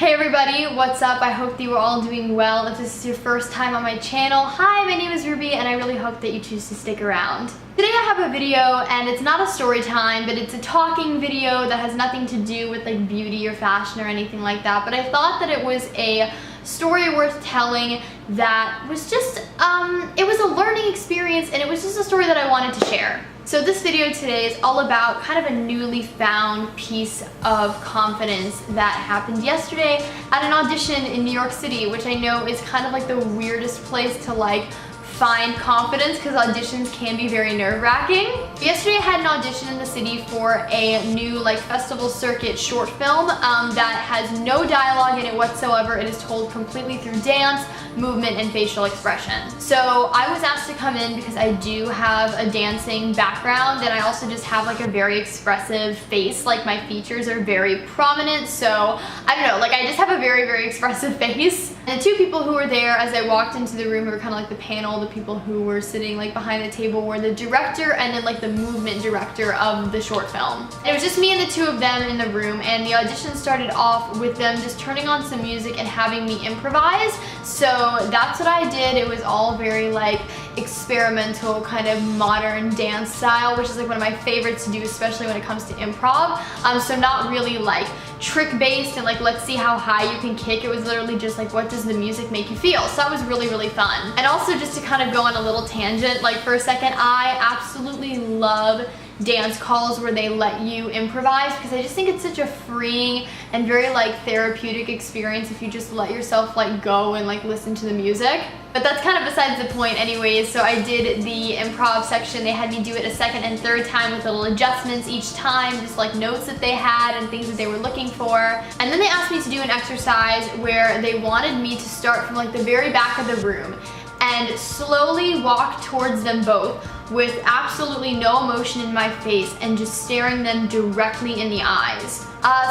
Hey everybody, what's up? I hope that you are all doing well. If this is your first time on my channel, hi, my name is Ruby and I really hope that you choose to stick around. Today I have a video and it's not a story time, but it's a talking video that has nothing to do with like beauty or fashion or anything like that, but I thought that it was a story worth telling that was just, it was a learning experience and it was just a story that I wanted to share. So this video today is all about kind of a newly found piece of confidence that happened yesterday at an audition in New York City, which I know is kind of like the weirdest place to like find confidence because auditions can be very nerve-wracking. Yesterday I had an audition in the city for a new like festival circuit short film that has no dialogue in it whatsoever. It is told completely through dance, movement, and facial expression. So I was asked to come in because I do have a dancing background and I also just have like a very expressive face. Like my features are very prominent, so I don't know, like I just have a very expressive face. And the two people who were there as I walked into the room who were kind of like the panel, the people who were sitting like behind the table were the director and then like the movement director of the short film. And it was just me and the two of them in the room, and the audition started off with them just turning on some music and having me improvise. So that's what I did. It was all very like experimental kind of modern dance style, which is like one of my favorites to do, especially when it comes to improv. So not really like trick based and like let's see how high you can kick. It was literally just like what does the music make you feel. So that was really fun. And also just to kind of go on a little tangent like for a second, I absolutely love dance calls where they let you improvise because I just think it's such a freeing and very like therapeutic experience if you just let yourself like go and like listen to the music. But that's kind of besides the point anyways. So I did the improv section. They had me do it a second and third time with little adjustments each time, just like notes that they had and things that they were looking for. And then they asked me to do an exercise where they wanted me to start from like the very back of the room and slowly walk towards them both with absolutely no emotion in my face and just staring them directly in the eyes.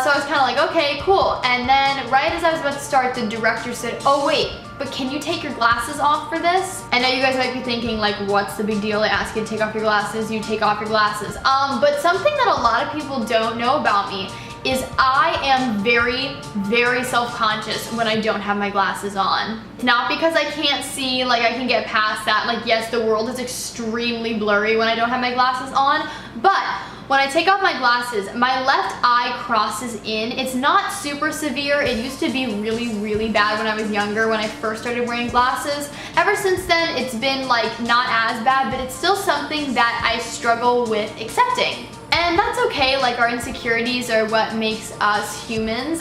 So I was kind of like, okay, cool. And then right as I was about to start, the director said, oh wait, but can you take your glasses off for this? I know you guys might be thinking like, what's the big deal? I ask you to take off your glasses, you take off your glasses. But something that a lot of people don't know about me is I am very self-conscious when I don't have my glasses on. Not because I can't see, like I can get past that, like yes, the world is extremely blurry when I don't have my glasses on, but when I take off my glasses, my left eye crosses in. It's not super severe. It used to be really bad when I was younger, when I first started wearing glasses. Ever since then, it's been like not as bad, but it's still something that I struggle with accepting. And that's okay, like our insecurities are what makes us humans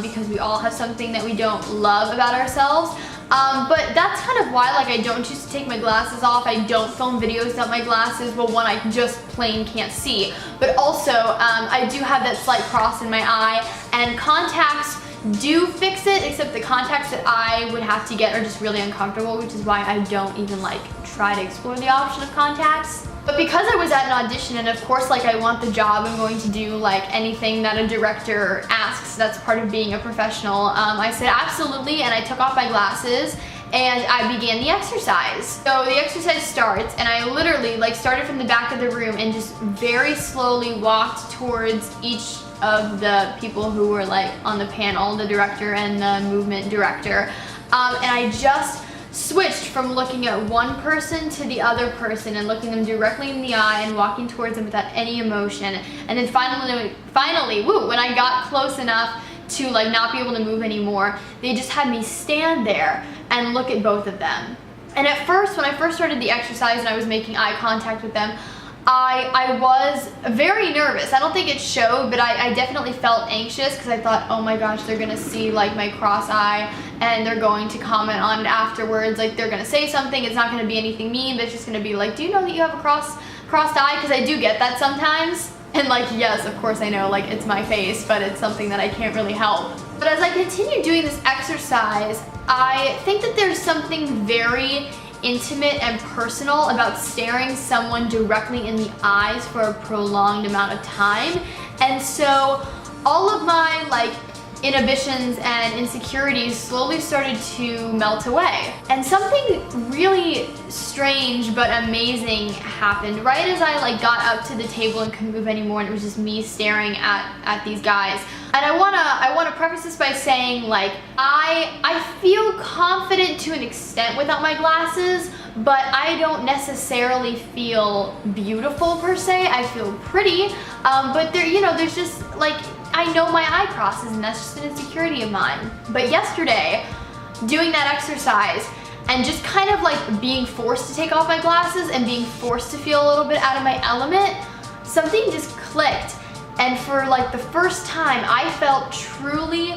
because we all have something that we don't love about ourselves. But that's kind of why like I don't choose to take my glasses off. I don't film videos without my glasses. Well, one, I just plain can't see. But also, I do have that slight cross in my eye, and contacts do fix it, except the contacts that I would have to get are just really uncomfortable, which is why I don't even like try to explore the option of contacts. But because I was at an audition and of course like I want the job, I'm going to do like anything that a director asks. That's part of being a professional. I said absolutely, and I took off my glasses and I began the exercise. So the exercise starts and I literally like started from the back of the room and just very slowly walked towards each of the people who were like on the panel, the director and the movement director. And I just switched from looking at one person to the other person and looking them directly in the eye and walking towards them without any emotion. And then finally, woo, when I got close enough to like not be able to move anymore, they just had me stand there and look at both of them. And at first, when I first started the exercise and I was making eye contact with them, I was very nervous. I don't think it showed, but I definitely felt anxious because I thought, oh my gosh, they're gonna see like my cross eye and they're going to comment on it afterwards. Like they're gonna say something. It's not gonna be anything mean, but it's just gonna be like, do you know that you have a crossed eye? Because I do get that sometimes. And like, yes, of course I know, like it's my face, but it's something that I can't really help. But as I continue doing this exercise, I think that there's something very intimate and personal about staring someone directly in the eyes for a prolonged amount of time. And so all of my like inhibitions and insecurities slowly started to melt away. And something really strange but amazing happened right as I like got up to the table and couldn't move anymore, and it was just me staring at these guys. And I wanna preface this by saying, like, I feel confident to an extent without my glasses, but I don't necessarily feel beautiful per se. I feel pretty, but there, you know, there's just like, I know my eye crosses, and that's just an insecurity of mine. But yesterday, doing that exercise and just kind of like being forced to take off my glasses and being forced to feel a little bit out of my element, something just clicked. And for like the first time, I felt truly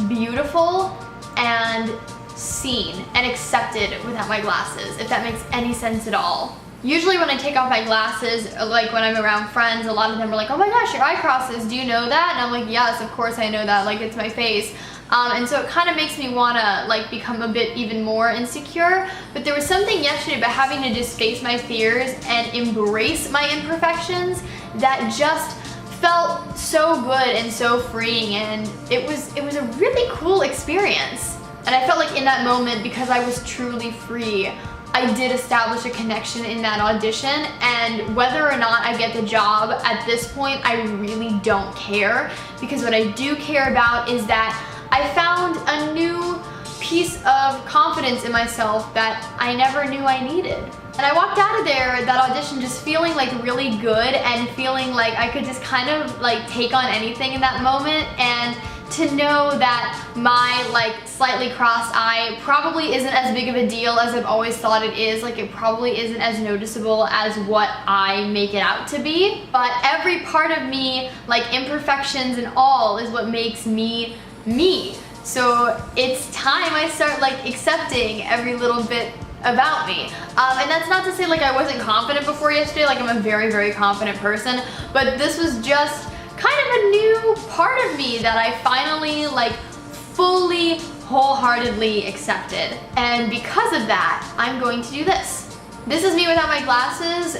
beautiful and seen and accepted without my glasses, if that makes any sense at all. Usually when I take off my glasses, like when I'm around friends, a lot of them are like, oh my gosh, your eye crosses, do you know that? And I'm like, yes, of course I know that, like it's my face. And so it kind of makes me want to like become a bit even more insecure. But there was something yesterday about having to just face my fears and embrace my imperfections that just felt so good and so freeing, and it was a really cool experience. And I felt like in that moment, because I was truly free, I did establish a connection in that audition, and whether or not I get the job at this point, I really don't care, because what I do care about is that I found a new piece of confidence in myself that I never knew I needed. And I walked out of there, that audition, just feeling like really good and feeling like I could just kind of like take on anything in that moment, and to know that my like slightly crossed eye probably isn't as big of a deal as I've always thought it is. Like it probably isn't as noticeable as what I make it out to be. But every part of me, like imperfections and all, is what makes me me. So it's time I start like accepting every little bit about me. And that's not to say like I wasn't confident before yesterday, like I'm a very, very confident person, but this was just kind of a new part of me that I finally like fully, wholeheartedly accepted. And because of that, I'm going to do this. This is me without my glasses.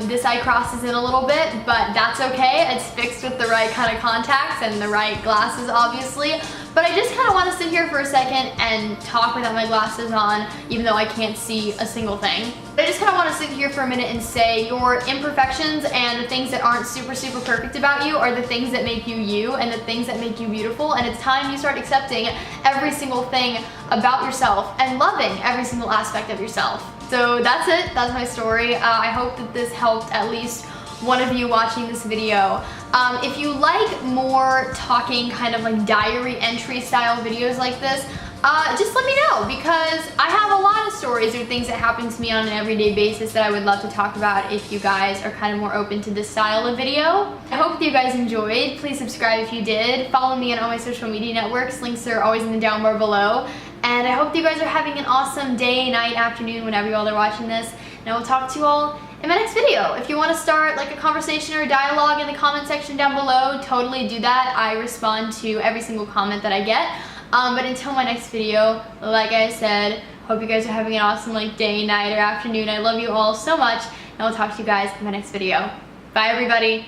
This eye crosses in a little bit, but that's okay. It's fixed with the right kind of contacts and the right glasses, obviously. But I just kind of want to sit here for a second and talk without my glasses on, even though I can't see a single thing. But I just kind of want to sit here for a minute and say your imperfections and the things that aren't super, super perfect about you are the things that make you you and the things that make you beautiful. And it's time you start accepting every single thing about yourself and loving every single aspect of yourself. So that's it. That's my story. I hope that this helped at least one of you watching this video. If you like more talking kind of like diary entry style videos like this, just let me know, because I have a lot of stories or things that happen to me on an everyday basis that I would love to talk about if you guys are kind of more open to this style of video. I hope that you guys enjoyed. Please subscribe if you did. Follow me on all my social media networks. Links are always in the down bar below. And I hope that you guys are having an awesome day, night, afternoon, whenever you all are watching this. And I will talk to you all in my next video. If you want to start like a conversation or a dialogue in the comment section down below, totally do that. I respond to every single comment that I get. But until my next video, like I said, hope you guys are having an awesome like day, night, or afternoon. I love you all so much, and I'll talk to you guys in my next video. Bye everybody.